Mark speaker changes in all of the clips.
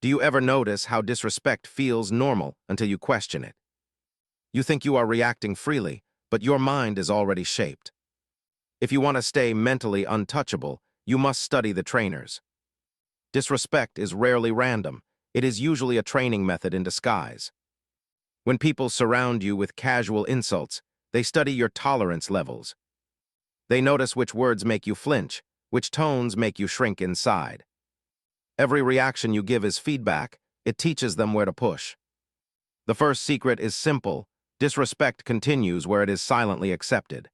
Speaker 1: Do you ever notice how disrespect feels normal until you question it? You think you are reacting freely, but your mind is already shaped. If you want to stay mentally untouchable, you must study the trainers. Disrespect is rarely random. It is usually a training method in disguise. When people surround you with casual insults, they study your tolerance levels. They notice which words make you flinch, which tones make you shrink inside. Every reaction you give is feedback. It teaches them where to push. The first secret is simple. Disrespect continues where it is silently accepted.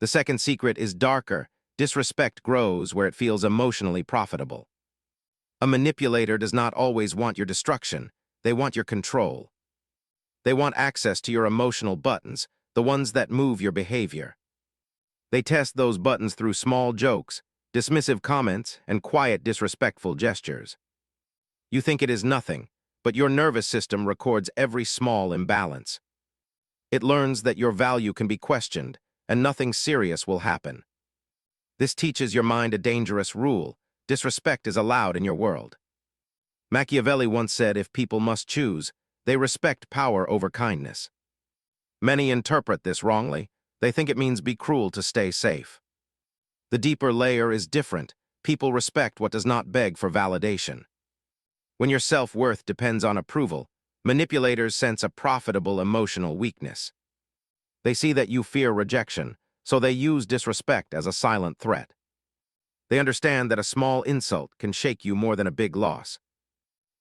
Speaker 1: The second secret is darker. Disrespect grows where it feels emotionally profitable. A manipulator does not always want your destruction. They want your control. They want access to your emotional buttons, the ones that move your behavior. They test those buttons through small jokes, dismissive comments, and quiet, disrespectful gestures. You think it is nothing, but your nervous system records every small imbalance. It learns that your value can be questioned, and nothing serious will happen. This teaches your mind a dangerous rule. Disrespect is allowed in your world. Machiavelli once said, if people must choose, they respect power over kindness. Many interpret this wrongly. They think it means be cruel to stay safe. The deeper layer is different. People respect what does not beg for validation. When your self-worth depends on approval, manipulators sense a profitable emotional weakness. They see that you fear rejection, so they use disrespect as a silent threat. They understand that a small insult can shake you more than a big loss.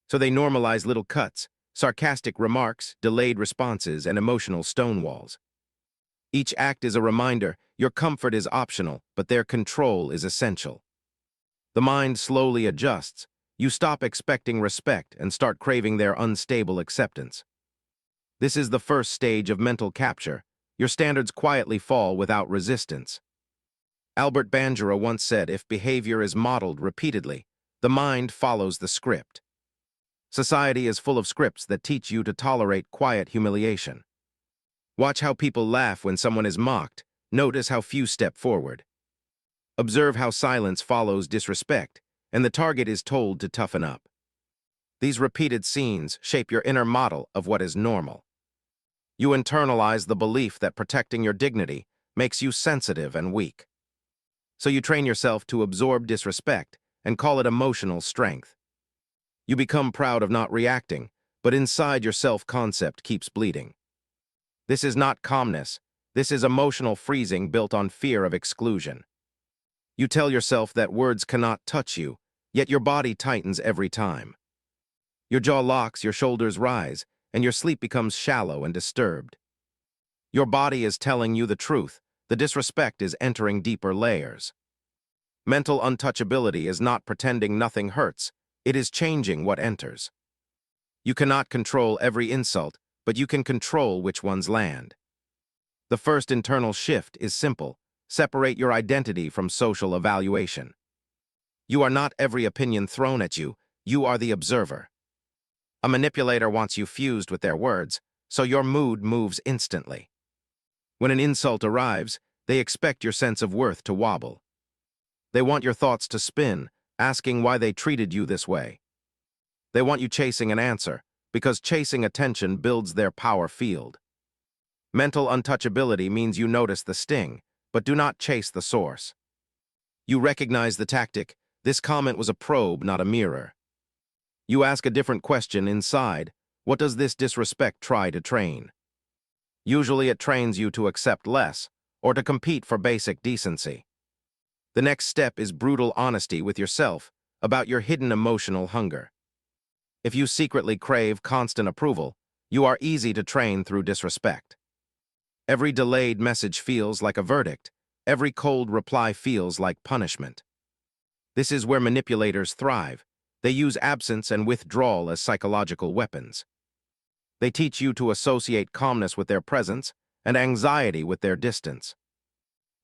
Speaker 1: So they normalize little cuts, sarcastic remarks, delayed responses, and emotional stonewalls. Each act is a reminder your comfort is optional, but their control is essential. The mind slowly adjusts. You stop expecting respect and start craving their unstable acceptance. This is the first stage of mental capture. Your standards quietly fall without resistance. Albert Bandura once said, if behavior is modeled repeatedly, the mind follows the script. Society is full of scripts that teach you to tolerate quiet humiliation. Watch how people laugh when someone is mocked. Notice how few step forward. Observe how silence follows disrespect, and the target is told to toughen up. These repeated scenes shape your inner model of what is normal. You internalize the belief that protecting your dignity makes you sensitive and weak. So you train yourself to absorb disrespect and call it emotional strength. You become proud of not reacting, but inside your self-concept keeps bleeding. This is not calmness. This is emotional freezing built on fear of exclusion. You tell yourself that words cannot touch you, yet your body tightens every time. Your jaw locks, your shoulders rise, and your sleep becomes shallow and disturbed. Your body is telling you the truth. The disrespect is entering deeper layers. Mental untouchability is not pretending nothing hurts. It is changing what enters. You cannot control every insult, but you can control which ones land. The first internal shift is simple. Separate your identity from social evaluation. You are not every opinion thrown at you. You are the observer. A manipulator wants you fused with their words, so your mood moves instantly. When an insult arrives, they expect your sense of worth to wobble. They want your thoughts to spin, asking why they treated you this way. They want you chasing an answer, because chasing attention builds their power field. Mental untouchability means you notice the sting, but do not chase the source. You recognize the tactic. This comment was a probe, not a mirror. You ask a different question inside. What does this disrespect try to train? Usually it trains you to accept less, or to compete for basic decency. The next step is brutal honesty with yourself about your hidden emotional hunger. If you secretly crave constant approval, you are easy to train through disrespect. Every delayed message feels like a verdict. Every cold reply feels like punishment. This is where manipulators thrive. They use absence and withdrawal as psychological weapons. They teach you to associate calmness with their presence and anxiety with their distance.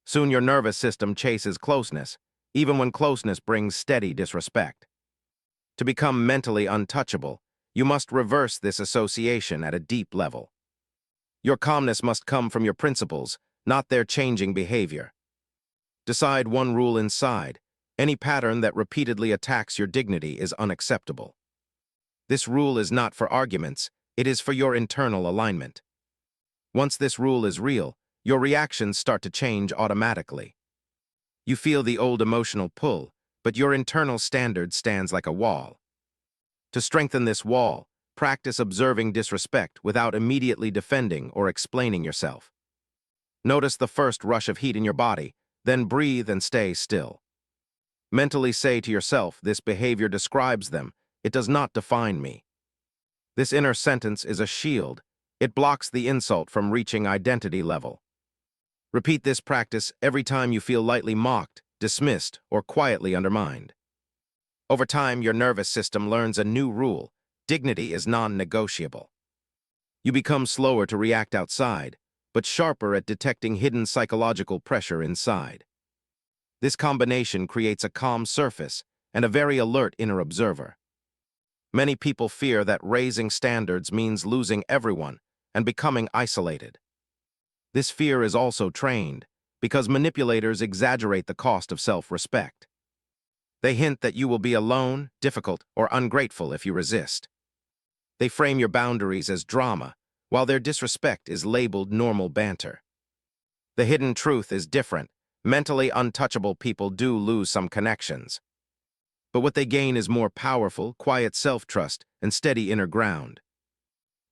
Speaker 1: Soon your nervous system chases closeness, even when closeness brings steady disrespect. To become mentally untouchable, you must reverse this association at a deep level. Your calmness must come from your principles, not their changing behavior. Decide one rule inside. Any pattern that repeatedly attacks your dignity is unacceptable. This rule is not for arguments, it is for your internal alignment. Once this rule is real, your reactions start to change automatically. You feel the old emotional pull, but your internal standard stands like a wall. To strengthen this wall, practice observing disrespect without immediately defending or explaining yourself. Notice the first rush of heat in your body, then breathe and stay still. Mentally say to yourself, this behavior describes them, it does not define me. This inner sentence is a shield. It blocks the insult from reaching identity level. Repeat this practice every time you feel lightly mocked, dismissed, or quietly undermined. Over time, your nervous system learns a new rule. Dignity is non-negotiable. You become slower to react outside, but sharper at detecting hidden psychological pressure inside. This combination creates a calm surface and a very alert inner observer. Many people fear that raising standards means losing everyone and becoming isolated. This fear is also trained because manipulators exaggerate the cost of self-respect. They hint that you will be alone, difficult, or ungrateful if you resist. They frame your boundaries as drama, while their disrespect is labeled normal banter. The hidden truth is different. Mentally untouchable people do lose some connections. But what they gain is more powerful, quiet self-trust and steady inner ground.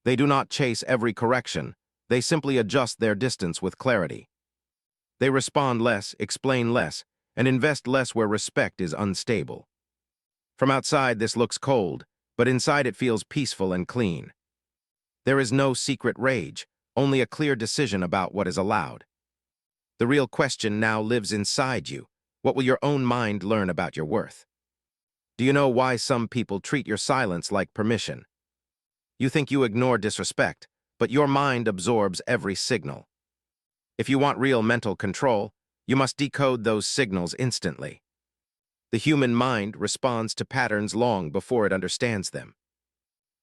Speaker 1: They do not chase every correction. They simply adjust their distance with clarity. They respond less, explain less, and invest less where respect is unstable. From outside, this looks cold, but inside it feels peaceful and clean. There is no secret rage, only a clear decision about what is allowed. The real question now lives inside you. What will your own mind learn about your worth? Do you know why some people treat your silence like permission? You think you ignore disrespect, but your mind absorbs every signal. If you want real mental control, you must decode those signals instantly. The human mind responds to patterns long before it understands them.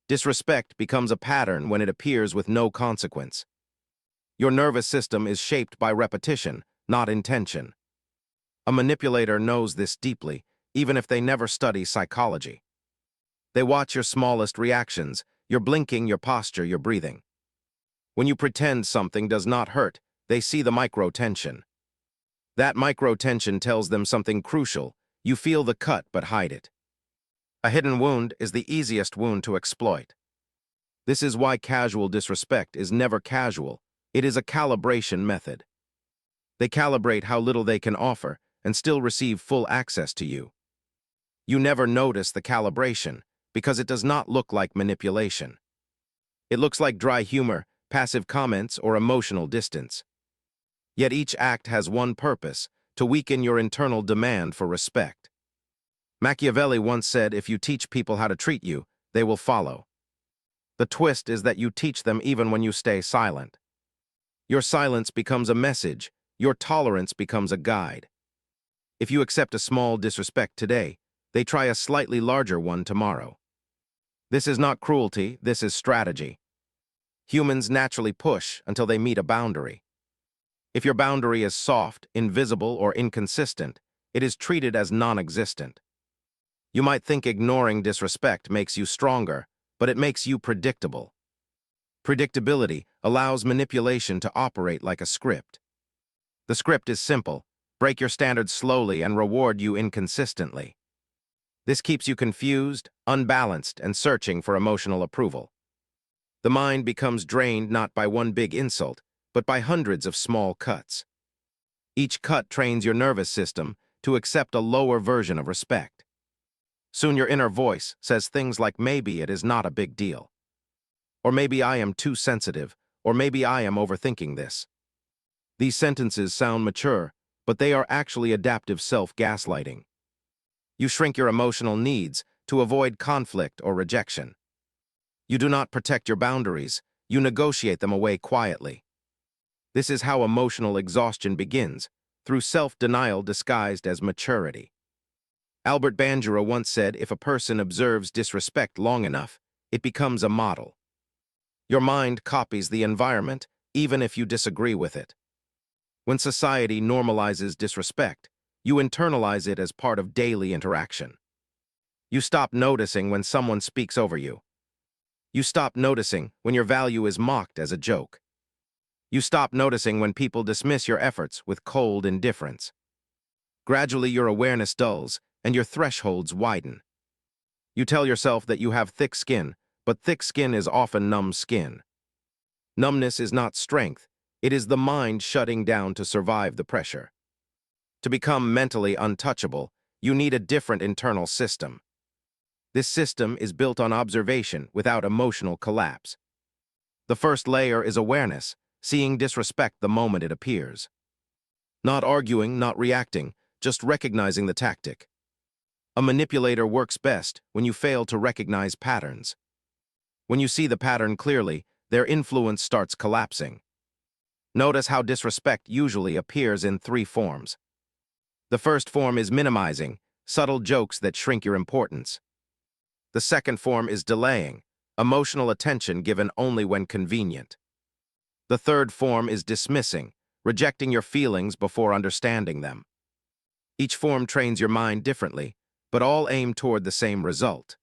Speaker 1: Disrespect becomes a pattern when it appears with no consequence. Your nervous system is shaped by repetition, not intention. A manipulator knows this deeply, even if they never study psychology. They watch your smallest reactions, your blinking, your posture, your breathing. When you pretend something does not hurt, they see the micro-tension. That micro-tension tells them something crucial. You feel the cut but hide it. A hidden wound is the easiest wound to exploit. This is why casual disrespect is never casual. It is a calibration method. They calibrate how little they can offer and still receive full access to you. You never notice the calibration because it does not look like manipulation. It looks like dry humor, passive comments, or emotional distance. Yet each act has one purpose: to weaken your internal demand for respect. Machiavelli once said, if you teach people how to treat you, they will follow. The twist is that you teach them even when you stay silent. Your silence becomes a message. Your tolerance becomes a guide. If you accept a small disrespect today, they try a slightly larger one tomorrow. This is not cruelty, this is strategy. Humans naturally push until they meet a boundary. If your boundary is soft, invisible, or inconsistent, it is treated as non-existent. You might think ignoring disrespect makes you stronger, but it makes you predictable. Predictability allows manipulation to operate like a script. The script is simple: break your standards slowly and reward you inconsistently. This keeps you confused, unbalanced, and searching for emotional approval. The mind becomes drained not by one big insult, but by hundreds of small cuts. Each cut trains your nervous system to accept a lower version of respect. Soon your inner voice says things like, maybe it is not a big deal. Or maybe I am too sensitive, or maybe I am overthinking this. These sentences sound mature, but they are actually adaptive self-gaslighting. You shrink your emotional needs to avoid conflict or rejection. You do not protect your boundaries, you negotiate them away quietly. This is how emotional exhaustion begins, through self-denial disguised as maturity. Albert Bandura once said, if a person observes disrespect long enough, it becomes a model. Your mind copies the environment, even if you disagree with it. When society normalizes disrespect, you internalize it as part of daily interaction. You stop noticing when someone speaks over you. You stop noticing when your value is mocked as a joke. You stop noticing when people dismiss your efforts with cold indifference. Gradually, your awareness dulls, and your thresholds widen. You tell yourself that you have thick skin, but thick skin is often numb skin. Numbness is not strength, it is the mind shutting down to survive the pressure. To become mentally untouchable, you need a different internal system. This system is built on observation without emotional collapse. The first layer is awareness, seeing disrespect the moment it appears. Not arguing, not reacting, just recognizing the tactic. A manipulator works best when you fail to recognize patterns. When you see the pattern clearly, their influence starts collapsing. Notice how disrespect usually appears in three forms. The first form is minimizing, subtle jokes that shrink your importance. The second form is delaying, emotional attention given only when convenient. The third form is dismissing, rejecting your feelings before understanding them. Each form trains your mind differently, but all aim toward the same result.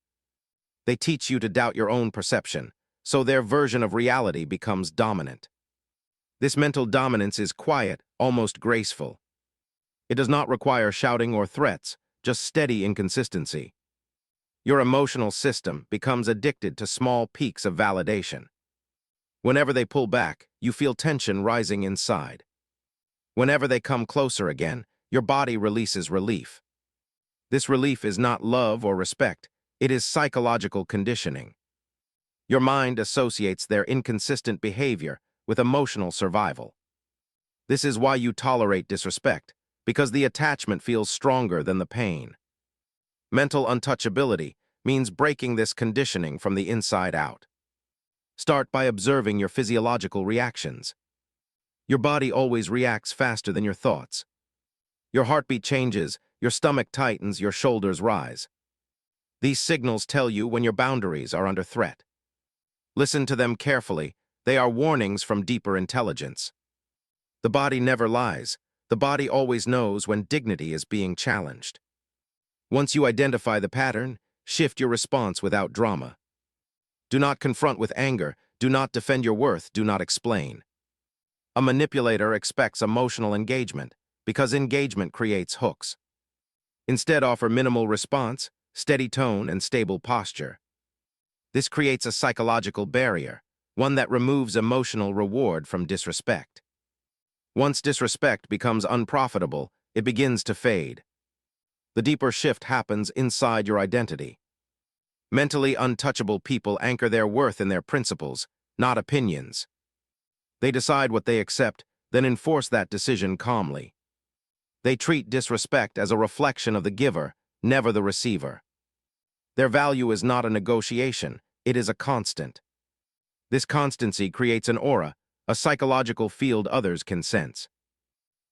Speaker 1: They teach you to doubt your own perception, so their version of reality becomes dominant. This mental dominance is quiet, almost graceful. It does not require shouting or threats, just steady inconsistency. Your emotional system becomes addicted to small peaks of validation. Whenever they pull back, you feel tension rising inside. Whenever they come closer again, your body releases relief. This relief is not love or respect, it is psychological conditioning. Your mind associates their inconsistent behavior with emotional survival. This is why you tolerate disrespect, because the attachment feels stronger than the pain. Mental untouchability means breaking this conditioning from the inside out. Start by observing your physiological reactions. Your body always reacts faster than your thoughts. Your heartbeat changes, your stomach tightens, your shoulders rise. These signals tell you when your boundaries are under threat. Listen to them carefully. They are warnings from deeper intelligence. The body never lies. The body always knows when dignity is being challenged. Once you identify the pattern, shift your response without drama. Do not confront with anger. Do not defend your worth. Do not explain. A manipulator expects emotional engagement because engagement creates hooks. Instead, offer minimal response, steady tone, and stable posture. This creates a psychological barrier, one that removes emotional reward from disrespect. Once disrespect becomes unprofitable, it begins to fade. The deeper shift happens inside your identity. Mentally untouchable people anchor their worth in their principles, not opinions. They decide what they accept, then enforce that decision calmly. They treat disrespect as a reflection of the giver, never the receiver. Their value is not a negotiation, it is a constant. This constancy creates an aura, a psychological field others can sense.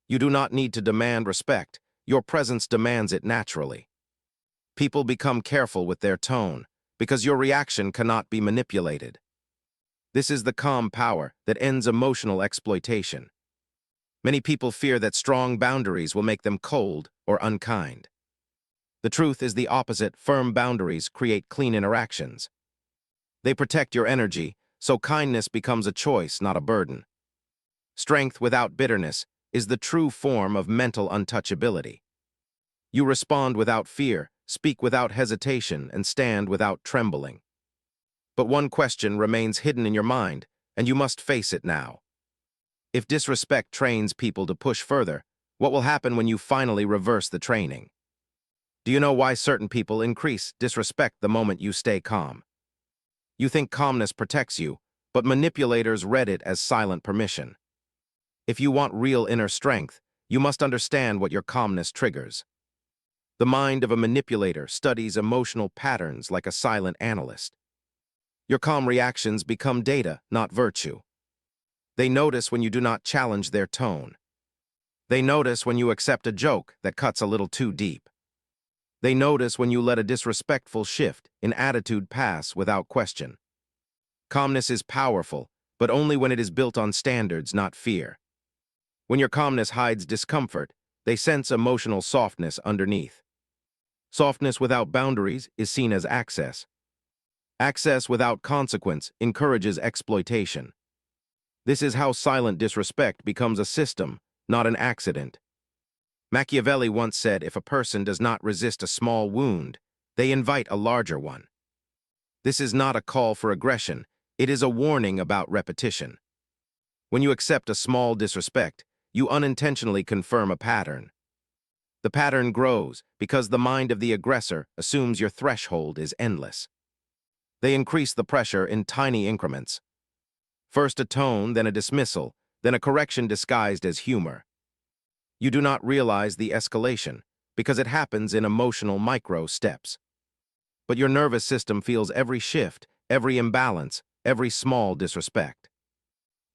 Speaker 1: You do not need to demand respect, your presence demands it naturally. People become careful with their tone, because your reaction cannot be manipulated. This is the calm power that ends emotional exploitation. Many people fear that strong boundaries will make them cold or unkind. The truth is the opposite. Firm boundaries create clean interactions. They protect your energy, so kindness becomes a choice, not a burden. Strength without bitterness is the true form of mental untouchability. You respond without fear, speak without hesitation, and stand without trembling. But one question remains hidden in your mind, and you must face it now. If disrespect trains people to push further, what will happen when you finally reverse the training? Do you know why certain people increase disrespect the moment you stay calm? You think calmness protects you, but manipulators read it as silent permission. If you want real inner strength, you must understand what your calmness triggers. The mind of a manipulator studies emotional patterns like a silent analyst. Your calm reactions become data, not virtue. They notice when you do not challenge their tone. They notice when you accept a joke that cuts a little too deep. They notice when you let a disrespectful shift in attitude pass without question. Calmness is powerful, but only when it is built on standards, not fear. When your calmness hides discomfort, they sense emotional softness underneath. Softness without boundaries is seen as access. Access without consequence encourages exploitation. This is how silent disrespect becomes a system, not an accident. Machiavelli once said if a person does not resist a small wound, they invite a larger one. This is not a call for aggression, it is a warning about repetition. When you accept a small disrespect, you unintentionally confirm a pattern. The pattern grows because the mind of the aggressor assumes your threshold is endless. They increase the pressure in tiny increments. First a tone, then a dismissal, then a correction disguised as humor. You do not realize the escalation because it happens in emotional micro steps. But your nervous system feels every shift, every imbalance, every small disrespect.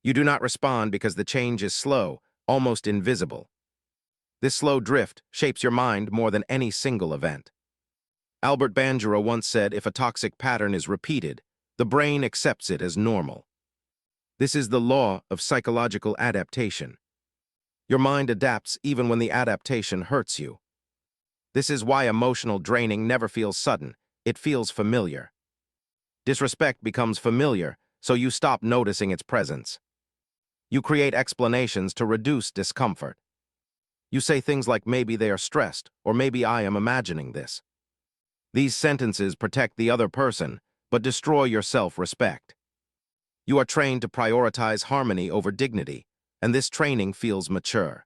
Speaker 1: You do not respond because the change is slow, almost invisible. This slow drift shapes your mind more than any single event. Albert Bandura once said if a toxic pattern is repeated, the brain accepts it as normal. This is the law of psychological adaptation. Your mind adapts even when the adaptation hurts you. This is why emotional draining never feels sudden, it feels familiar. Disrespect becomes familiar, so you stop noticing its presence. You create explanations to reduce discomfort. You say things like maybe they are stressed, or maybe I am imagining this. These sentences protect the other person, but destroy your self-respect. You are trained to prioritize harmony over dignity, and this training feels mature.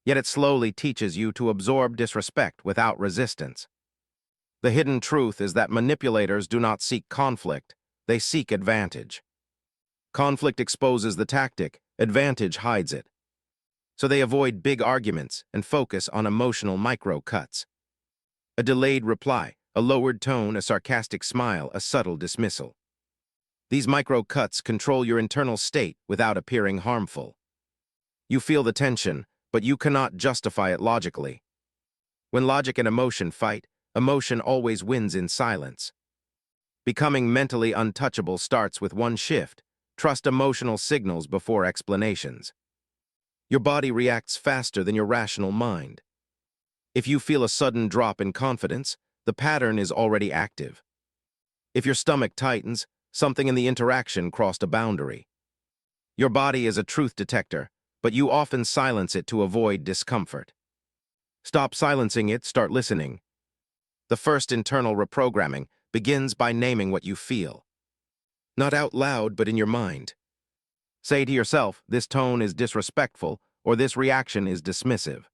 Speaker 1: Yet it slowly teaches you to absorb disrespect without resistance. The hidden truth is that manipulators do not seek conflict, they seek advantage. Conflict exposes the tactic, advantage hides it. So they avoid big arguments and focus on emotional micro-cuts. A delayed reply, a lowered tone, a sarcastic smile, a subtle dismissal. These micro-cuts control your internal state without appearing harmful. You feel the tension, but you cannot justify it logically. When logic and emotion fight, emotion always wins in silence. Becoming mentally untouchable starts with one shift: trust emotional signals before explanations. Your body reacts faster than your rational mind. If you feel a sudden drop in confidence, the pattern is already active. If your stomach tightens, something in the interaction crossed a boundary. Your body is a truth detector, but you often silence it to avoid discomfort. Stop silencing it, start listening. The first internal reprogramming begins by naming what you feel. Not out loud, but in your mind. Say to yourself, this tone is disrespectful, or this reaction is dismissive.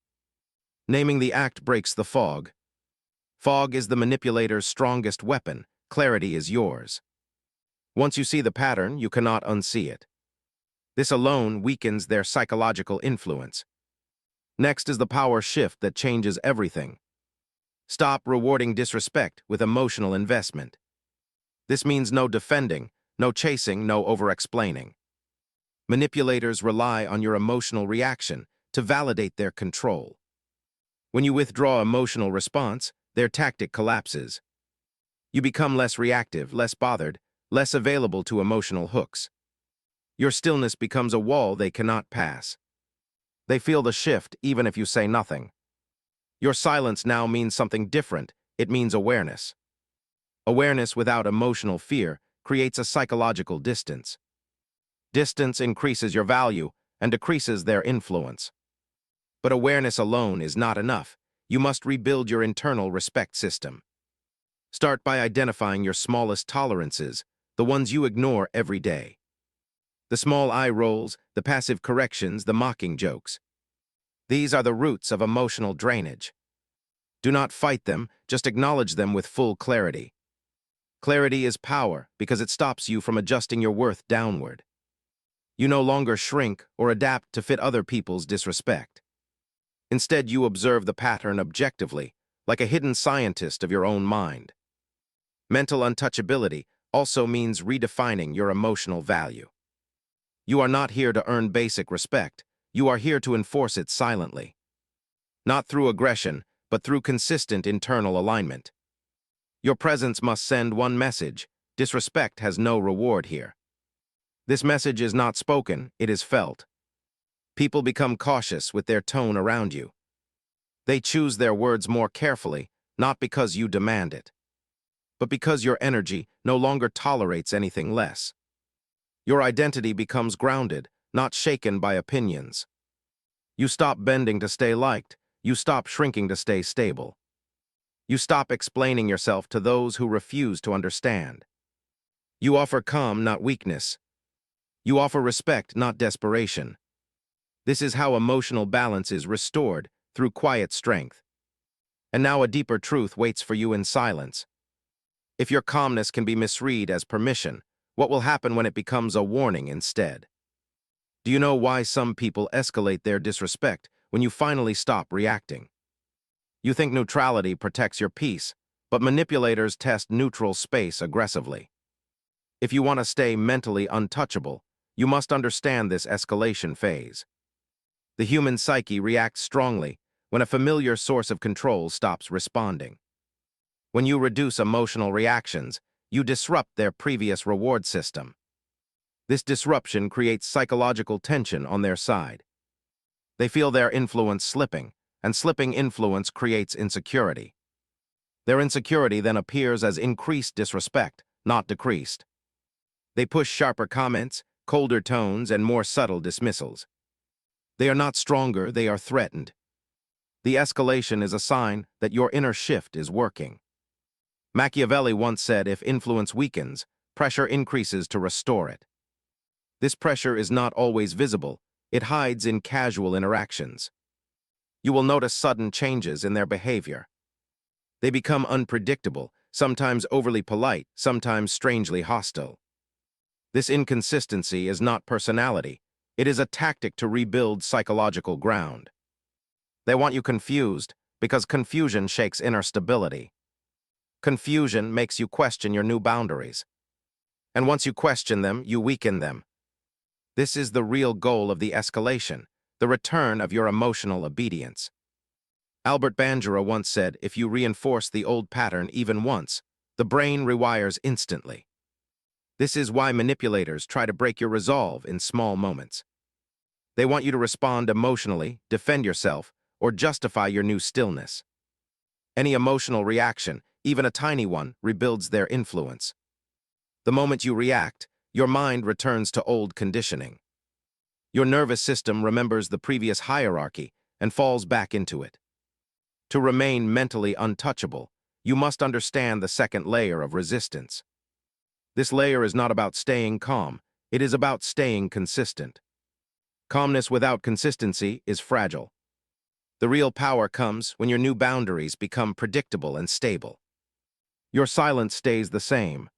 Speaker 1: Naming the act breaks the fog. Fog is the manipulator's strongest weapon. Clarity is yours. Once you see the pattern, you cannot unsee it. This alone weakens their psychological influence. Next is the power shift that changes everything. Stop rewarding disrespect with emotional investment. This means no defending, no chasing, no over-explaining. Manipulators rely on your emotional reaction to validate their control. When you withdraw emotional response, their tactic collapses. You become less reactive, less bothered, less available to emotional hooks. Your stillness becomes a wall they cannot pass. They feel the shift even if you say nothing. Your silence now means something different. It means awareness. Awareness without emotional fear creates a psychological distance. Distance increases your value and decreases their influence. But awareness alone is not enough. You must rebuild your internal respect system. Start by identifying your smallest tolerances, the ones you ignore every day. The small eye rolls, the passive corrections, the mocking jokes. These are the roots of emotional drainage. Do not fight them, just acknowledge them with full clarity. Clarity is power because it stops you from adjusting your worth downward. You no longer shrink or adapt to fit other people's disrespect. Instead, you observe the pattern objectively, like a hidden scientist of your own mind. Mental untouchability also means redefining your emotional value. You are not here to earn basic respect. You are here to enforce it silently. Not through aggression, but through consistent internal alignment. Your presence must send one message: disrespect has no reward here. This message is not spoken, it is felt. People become cautious with their tone around you. They choose their words more carefully, not because you demand it, but because your energy no longer tolerates anything less. Your identity becomes grounded, not shaken by opinions. You stop bending to stay liked. You stop shrinking to stay stable. You stop explaining yourself to those who refuse to understand. You offer calm, not weakness. You offer respect, not desperation. This is how emotional balance is restored, through quiet strength. And now a deeper truth waits for you in silence. If your calmness can be misread as permission, what will happen when it becomes a warning instead? Do you know why some people escalate their disrespect when you finally stop reacting? You think neutrality protects your peace, but manipulators test neutral space aggressively. If you want to stay mentally untouchable, you must understand this escalation phase. The human psyche reacts strongly when a familiar source of control stops responding. When you reduce emotional reactions, you disrupt their previous reward system. This disruption creates psychological tension on their side. They feel their influence slipping, and slipping influence creates insecurity. Their insecurity then appears as increased disrespect, not decreased. They push sharper comments, colder tones, and more subtle dismissals. They are not stronger, they are threatened. The escalation is a sign that your inner shift is working. Machiavelli once said, if influence weakens, pressure increases to restore it. This pressure is not always visible. It hides in casual interactions. You will notice sudden changes in their behavior. They become unpredictable, sometimes overly polite, sometimes strangely hostile. This inconsistency is not personality. It is a tactic to rebuild psychological ground. They want you confused because confusion shakes inner stability. Confusion makes you question your new boundaries. And once you question them, you weaken them. This is the real goal of the escalation, the return of your emotional obedience. Albert Bandura once said, if you reinforce the old pattern even once, the brain rewires instantly. This is why manipulators try to break your resolve in small moments. They want you to respond emotionally, defend yourself, or justify your new stillness. Any emotional reaction, even a tiny one, rebuilds their influence. The moment you react, your mind returns to old conditioning. Your nervous system remembers the previous hierarchy and falls back into it. To remain mentally untouchable, you must understand the second layer of resistance. This layer is not about staying calm, it is about staying consistent. Calmness without consistency is fragile. The real power comes when your new boundaries become predictable and stable. Your silence stays the same.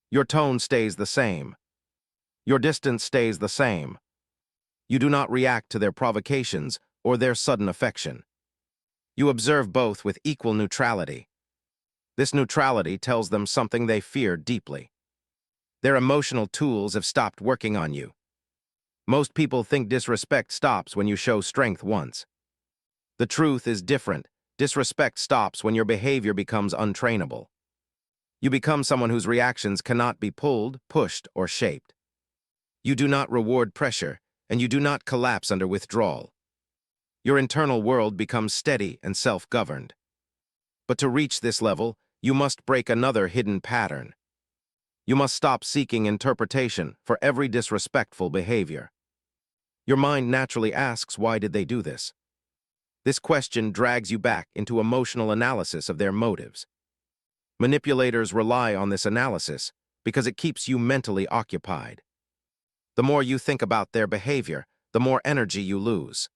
Speaker 1: Your tone stays the same. Your distance stays the same. You do not react to their provocations or their sudden affection. You observe both with equal neutrality. This neutrality tells them something they fear deeply. Their emotional tools have stopped working on you. Most people think disrespect stops when you show strength once. The truth is different. Disrespect stops when your behavior becomes untrainable. You become someone whose reactions cannot be pulled, pushed, or shaped. You do not reward pressure, and you do not collapse under withdrawal. Your internal world becomes steady and self-governed. But to reach this level, you must break another hidden pattern. You must stop seeking interpretation for every disrespectful behavior. Your mind naturally asks, why did they do this? This question drags you back into emotional analysis of their motives. Manipulators rely on this analysis because it keeps you mentally occupied. The more you think about their behavior, the more energy you lose.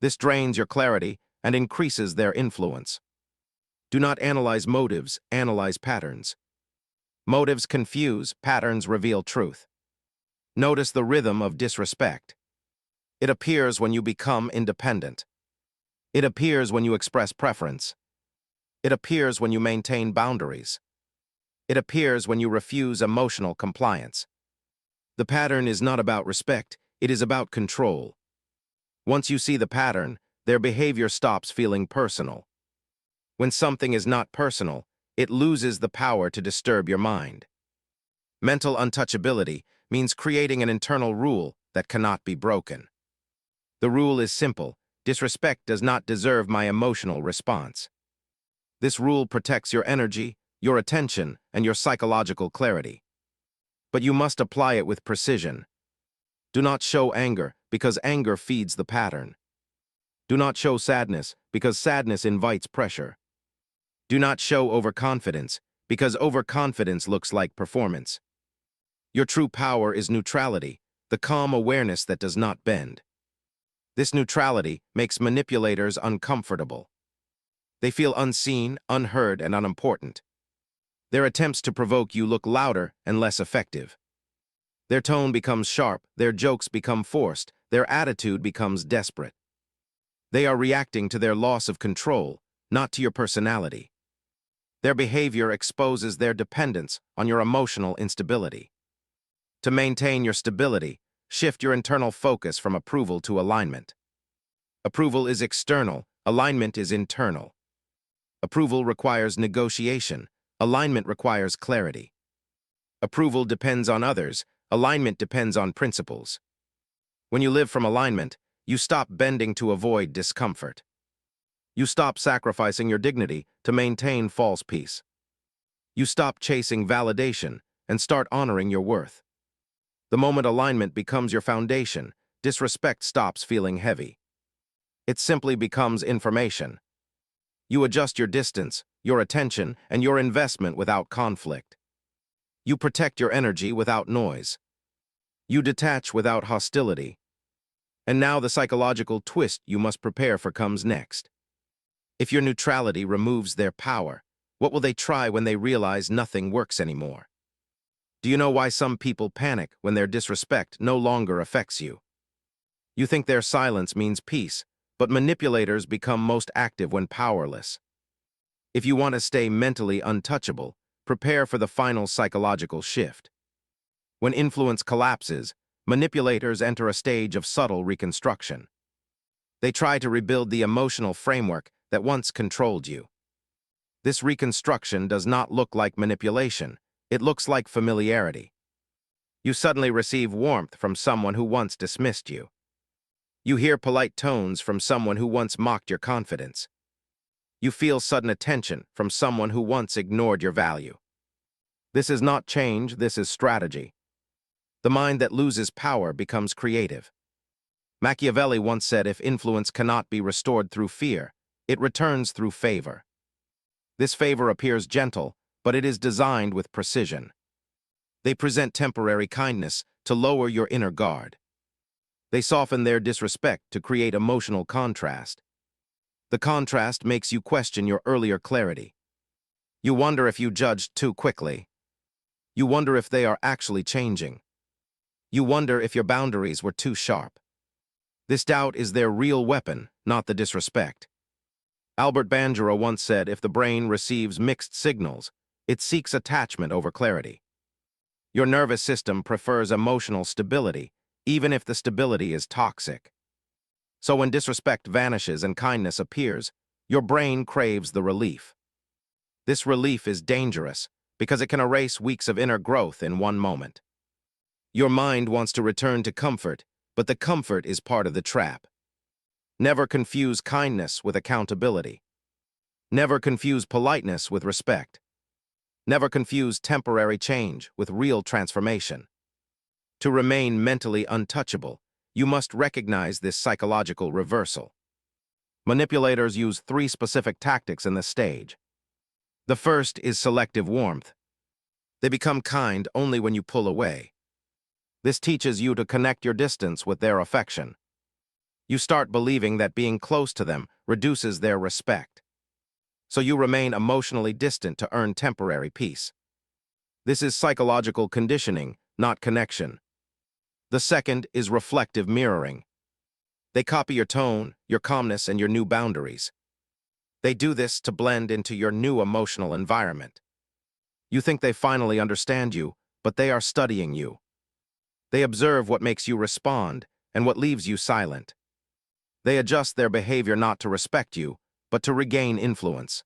Speaker 1: This drains your clarity and increases their influence. Do not analyze motives, analyze patterns. Motives confuse, patterns reveal truth. Notice the rhythm of disrespect. It appears when you become independent. It appears when you express preference. It appears when you maintain boundaries. It appears when you refuse emotional compliance. The pattern is not about respect, it is about control. Once you see the pattern, their behavior stops feeling personal. When something is not personal, it loses the power to disturb your mind. Mental untouchability means creating an internal rule that cannot be broken. The rule is simple: disrespect does not deserve my emotional response. This rule protects your energy, your attention, and your psychological clarity. But you must apply it with precision. Do not show anger, because anger feeds the pattern. Do not show sadness, because sadness invites pressure. Do not show overconfidence, because overconfidence looks like performance. Your true power is neutrality, the calm awareness that does not bend. This neutrality makes manipulators uncomfortable. They feel unseen, unheard, and unimportant. Their attempts to provoke you look louder and less effective. Their tone becomes sharp, their jokes become forced, their attitude becomes desperate. They are reacting to their loss of control, not to your personality. Their behavior exposes their dependence on your emotional instability. To maintain your stability, shift your internal focus from approval to alignment. Approval is external, alignment is internal. Approval requires negotiation, alignment requires clarity. Approval depends on others, alignment depends on principles. When you live from alignment, you stop bending to avoid discomfort. You stop sacrificing your dignity to maintain false peace. You stop chasing validation and start honoring your worth. The moment alignment becomes your foundation, disrespect stops feeling heavy. It simply becomes information. You adjust your distance, your attention, and your investment without conflict. You protect your energy without noise. You detach without hostility. And now the psychological twist you must prepare for comes next. If your neutrality removes their power, what will they try when they realize nothing works anymore? Do you know why some people panic when their disrespect no longer affects you? You think their silence means peace, but manipulators become most active when powerless. If you want to stay mentally untouchable, prepare for the final psychological shift. When influence collapses, manipulators enter a stage of subtle reconstruction. They try to rebuild the emotional framework that once controlled you. This reconstruction does not look like manipulation, it looks like familiarity. You suddenly receive warmth from someone who once dismissed you. You hear polite tones from someone who once mocked your confidence. You feel sudden attention from someone who once ignored your value. This is not change, this is strategy. The mind that loses power becomes creative. Machiavelli once said, if influence cannot be restored through fear, it returns through favor. This favor appears gentle, but it is designed with precision. They present temporary kindness to lower your inner guard. They soften their disrespect to create emotional contrast. The contrast makes you question your earlier clarity. You wonder if you judged too quickly. You wonder if they are actually changing. You wonder if your boundaries were too sharp. This doubt is their real weapon, not the disrespect. Albert Bandura once said, if the brain receives mixed signals, it seeks attachment over clarity. Your nervous system prefers emotional stability, even if the stability is toxic. So when disrespect vanishes and kindness appears, your brain craves the relief. This relief is dangerous because it can erase weeks of inner growth in one moment. Your mind wants to return to comfort, but the comfort is part of the trap. Never confuse kindness with accountability. Never confuse politeness with respect. Never confuse temporary change with real transformation. To remain mentally untouchable, you must recognize this psychological reversal. Manipulators use 3 specific tactics in this stage. The first is selective warmth. They become kind only when you pull away. This teaches you to connect your distance with their affection. You start believing that being close to them reduces their respect. So you remain emotionally distant to earn temporary peace. This is psychological conditioning, not connection. The second is reflective mirroring. They copy your tone, your calmness, and your new boundaries. They do this to blend into your new emotional environment. You think they finally understand you, but they are studying you. They observe what makes you respond and what leaves you silent. They adjust their behavior not to respect you, but to regain influence.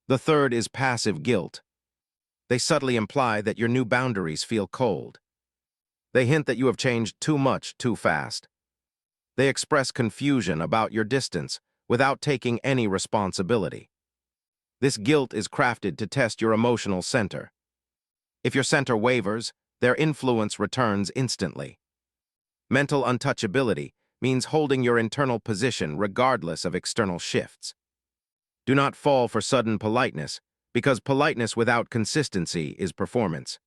Speaker 1: The third is passive guilt. They subtly imply that your new boundaries feel cold. They hint that you have changed too much too fast. They express confusion about your distance without taking any responsibility. This guilt is crafted to test your emotional center. If your center wavers, their influence returns instantly. Mental untouchability means holding your internal position regardless of external shifts. Do not fall for sudden politeness, because politeness without consistency is performance.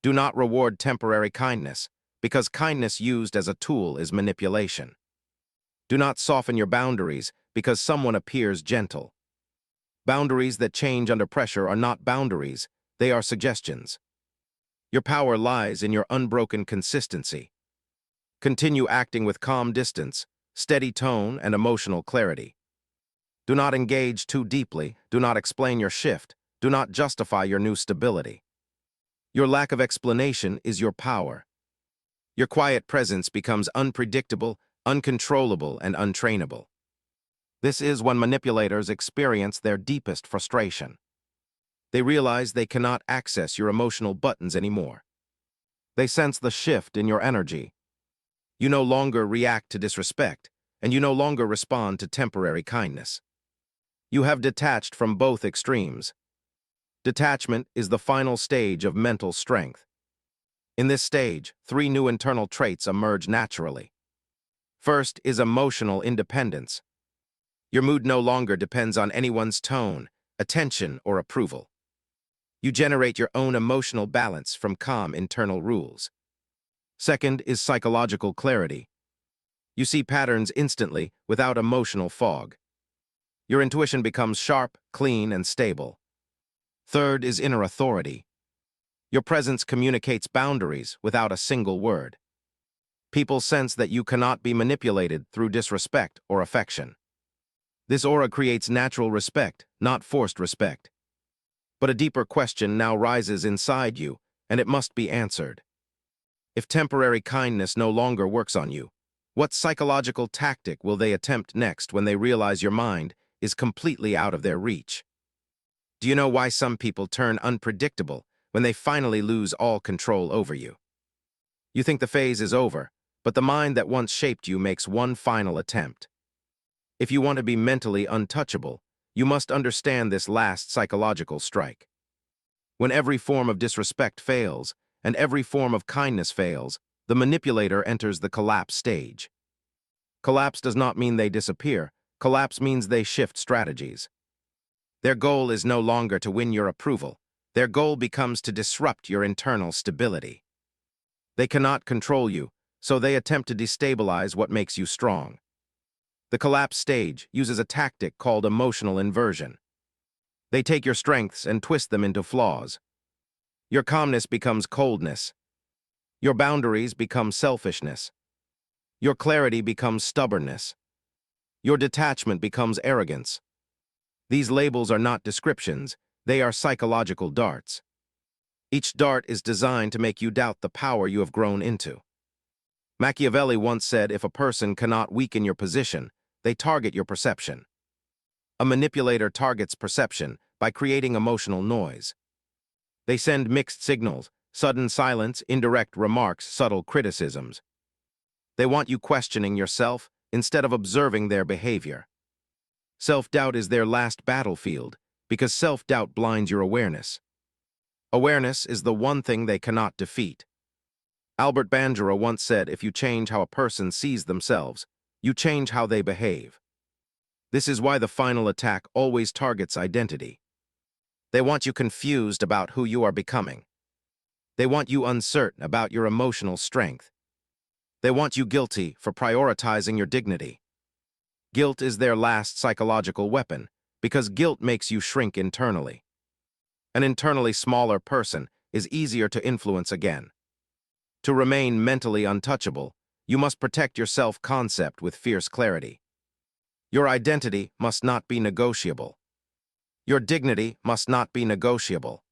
Speaker 1: Do not reward temporary kindness, because kindness used as a tool is manipulation. Do not soften your boundaries because someone appears gentle. Boundaries that change under pressure are not boundaries, they are suggestions. Your power lies in your unbroken consistency. Continue acting with calm distance, steady tone, and emotional clarity. Do not engage too deeply, do not explain your shift, do not justify your new stability. Your lack of explanation is your power. Your quiet presence becomes unpredictable, uncontrollable, and untrainable. This is when manipulators experience their deepest frustration. They realize they cannot access your emotional buttons anymore. They sense the shift in your energy. You no longer react to disrespect, and you no longer respond to temporary kindness. You have detached from both extremes. Detachment is the final stage of mental strength. In this stage, 3 new internal traits emerge naturally. First is emotional independence. Your mood no longer depends on anyone's tone, attention, or approval. You generate your own emotional balance from calm internal rules. Second is psychological clarity. You see patterns instantly without emotional fog. Your intuition becomes sharp, clean, and stable. Third is inner authority. Your presence communicates boundaries without a single word. People sense that you cannot be manipulated through disrespect or affection. This aura creates natural respect, not forced respect. But a deeper question now rises inside you, and it must be answered. If temporary kindness no longer works on you, what psychological tactic will they attempt next when they realize your mind is completely out of their reach? Do you know why some people turn unpredictable when they finally lose all control over you? You think the phase is over, but the mind that once shaped you makes one final attempt. If you want to be mentally untouchable, you must understand this last psychological strike. When every form of disrespect fails, and every form of kindness fails, the manipulator enters the collapse stage. Collapse does not mean they disappear. Collapse means they shift strategies. Their goal is no longer to win your approval. Their goal becomes to disrupt your internal stability. They cannot control you, so they attempt to destabilize what makes you strong. The collapse stage uses a tactic called emotional inversion. They take your strengths and twist them into flaws. Your calmness becomes coldness. Your boundaries become selfishness. Your clarity becomes stubbornness. Your detachment becomes arrogance. These labels are not descriptions, they are psychological darts. Each dart is designed to make you doubt the power you have grown into. Machiavelli once said, if a person cannot weaken your position, they target your perception. A manipulator targets perception by creating emotional noise. They send mixed signals, sudden silence, indirect remarks, subtle criticisms. They want you questioning yourself instead of observing their behavior. Self-doubt is their last battlefield, because self-doubt blinds your awareness. Awareness is the one thing they cannot defeat. Albert Bandura once said, if you change how a person sees themselves, you change how they behave. This is why the final attack always targets identity. They want you confused about who you are becoming. They want you uncertain about your emotional strength. They want you guilty for prioritizing your dignity. Guilt is their last psychological weapon, because guilt makes you shrink internally. An internally smaller person is easier to influence again. To remain mentally untouchable, you must protect your self-concept with fierce clarity. Your identity must not be negotiable. Your dignity must not be negotiable.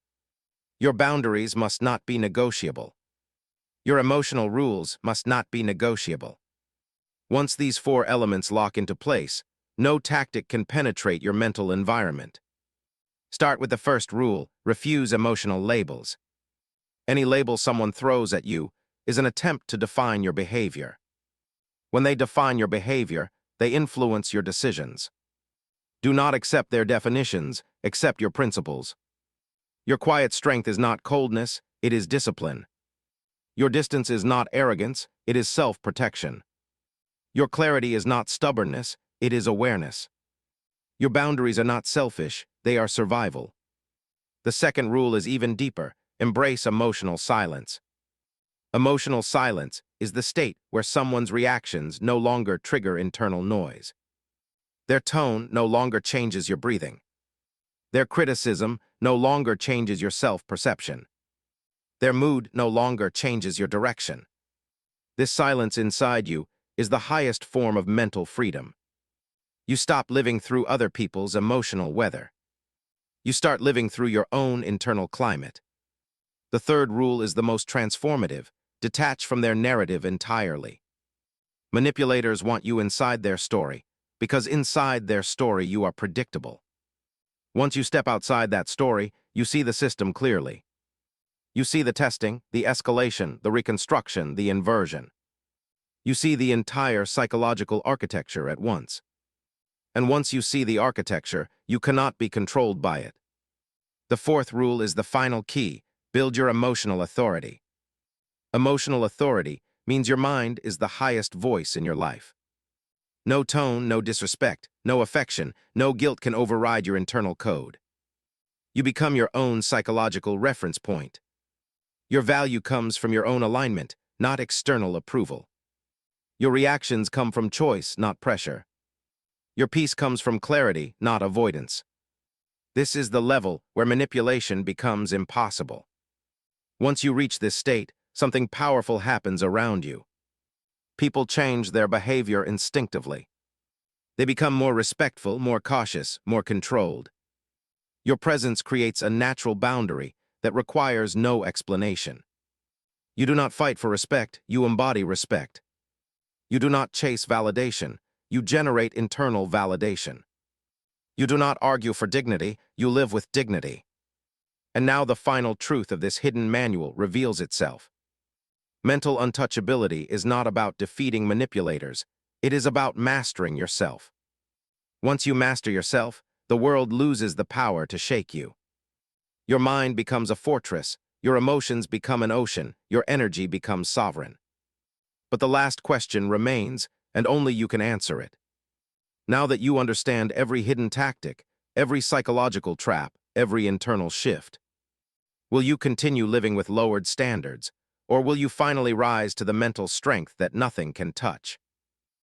Speaker 1: Your boundaries must not be negotiable. Your emotional rules must not be negotiable. Once these 4 elements lock into place, no tactic can penetrate your mental environment. Start with the first rule: refuse emotional labels. Any label someone throws at you is an attempt to define your behavior. When they define your behavior, they influence your decisions. Do not accept their definitions, accept your principles. Your quiet strength is not coldness, it is discipline. Your distance is not arrogance, it is self-protection. Your clarity is not stubbornness, it is awareness. Your boundaries are not selfish, they are survival. The second rule is even deeper: embrace emotional silence. Emotional silence is the state where someone's reactions no longer trigger internal noise. Their tone no longer changes your breathing. Their criticism no longer changes your self-perception. Their mood no longer changes your direction. This silence inside you is the highest form of mental freedom. You stop living through other people's emotional weather. You start living through your own internal climate. The third rule is the most transformative: detach from their narrative entirely. Manipulators want you inside their story, because inside their story you are predictable. Once you step outside that story, you see the system clearly. You see the testing, the escalation, the reconstruction, the inversion. You see the entire psychological architecture at once. And once you see the architecture, you cannot be controlled by it. The fourth rule is the final key: build your emotional authority. Emotional authority means your mind is the highest voice in your life. No tone, no disrespect, no affection, no guilt can override your internal code. You become your own psychological reference point. Your value comes from your own alignment, not external approval. Your reactions come from choice, not pressure. Your peace comes from clarity, not avoidance. This is the level where manipulation becomes impossible. Once you reach this state, something powerful happens around you. People change their behavior instinctively. They become more respectful, more cautious, more controlled. Your presence creates a natural boundary that requires no explanation. You do not fight for respect, you embody respect. You do not chase validation, you generate internal validation. You do not argue for dignity, you live with dignity. And now the final truth of this hidden manual reveals itself. Mental untouchability is not about defeating manipulators, it is about mastering yourself. Once you master yourself, the world loses the power to shake you. Your mind becomes a fortress, your emotions become an ocean, your energy becomes sovereign. But the last question remains, and only you can answer it. Now that you understand every hidden tactic, every psychological trap, every internal shift, will you continue living with lowered standards, or will you finally rise to the mental strength that nothing can touch?